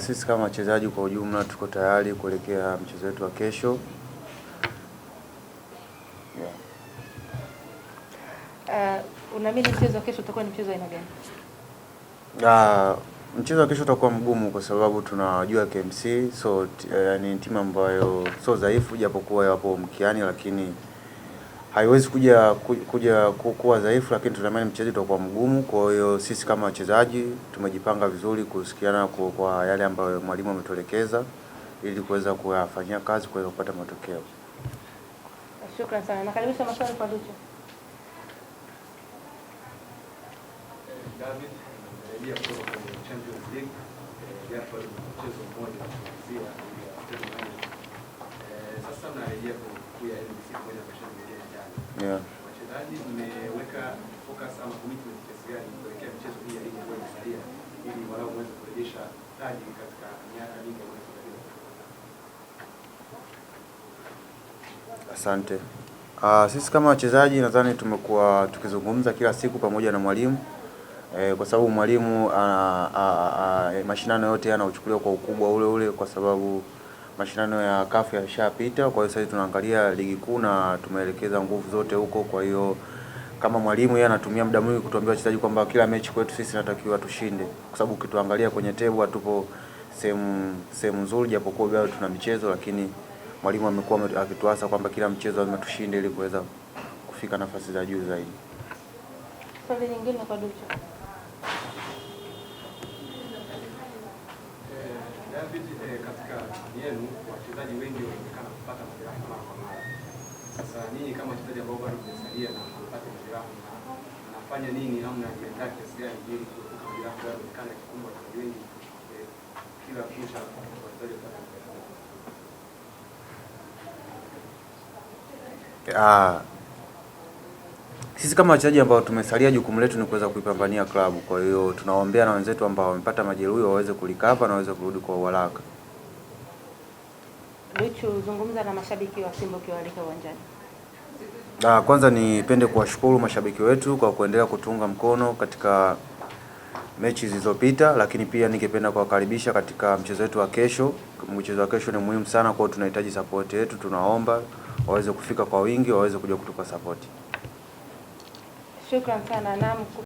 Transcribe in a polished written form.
Sisi kama wachezaji kwa ujumla tuko tayari kuelekea mchezo wetu wa kesho. Unaamini mchezo wa kesho utakuwa ni mchezo aina gani? Mchezo wa kesho utakuwa mgumu kwa sababu tunajua KMC ni timu ambayo sio dhaifu, japokuwa wapo mkiani, lakini haiwezi kuja kuwa dhaifu, lakini tunaamini mchezo utakuwa mgumu. Kwa hiyo sisi kama wachezaji tumejipanga vizuri kusikiana kwa yale ambayo mwalimu ametuelekeza ili kuweza kuyafanyia kazi kuweza kupata matokeo. Shukrani sana. Nakaribisha maswali kwa Lucho. David, narejea kutoka kwenye Champions League, japo mchezo mmoja kuanzia sasa narejea kuya NBC moja kwa Champions League. Wachezaji mmeweka focus ama commitment kiasi gani kuelekea mchezo hii ya ligi ambayo inasalia ili walau muweze kurejesha taji katika miaka mingi ambayo inasalia? Asante. Sisi kama wachezaji nadhani tumekuwa tukizungumza kila siku pamoja na mwalimu. Kwa sababu mwalimu mashindano yote yanauchukulia kwa ukubwa ule ule, kwa sababu mashindano ya CAF yashapita. Kwa hiyo sasa tunaangalia ligi kuu na tumeelekeza nguvu zote huko. Kwa hiyo kama mwalimu yeye anatumia muda mwingi kutuambia wachezaji kwamba kila mechi kwetu sisi natakiwa tushinde, kwa sababu ukituangalia kwenye table hatupo sehemu nzuri, japokuwa bado tuna michezo, lakini mwalimu amekuwa akituasa kwamba kila mchezo lazima tushinde ili kuweza kufika nafasi za juu zaidi. Swali nyingine kwa Ducho. David, katika yenu wachezaji wengi wanaonekana kupata majeraha mara kwa mara. Sasa ninyi kama wachezaji ambao bado mmesalia na kupata majeraha, nafanya nini au mnajiandaa kiasi gani ili kuepuka majeraha ambayo yanaonekana yakikumba wachezaji wengi kila kucha wachezaji kupata majeraha? Sisi kama wachezaji ambao tumesalia, jukumu letu ni kuweza kuipambania klabu. Kwa hiyo tunawaombea na wenzetu ambao wamepata majeruhi waweze kulikava na waweze kurudi kwa uharaka. Lucho, zungumza na mashabiki wa Simba ukiwaalika uwanjani. Kwanza nipende kuwashukuru mashabiki wetu kwa kuendelea kutunga mkono katika mechi zilizopita, lakini pia ningependa kuwakaribisha katika mchezo wetu wa kesho. Mchezo wa kesho ni muhimu sana, kwa hiyo tunahitaji support yetu. Tunaomba waweze kufika kwa wingi, waweze kuja kutupa support. Shukrani sana.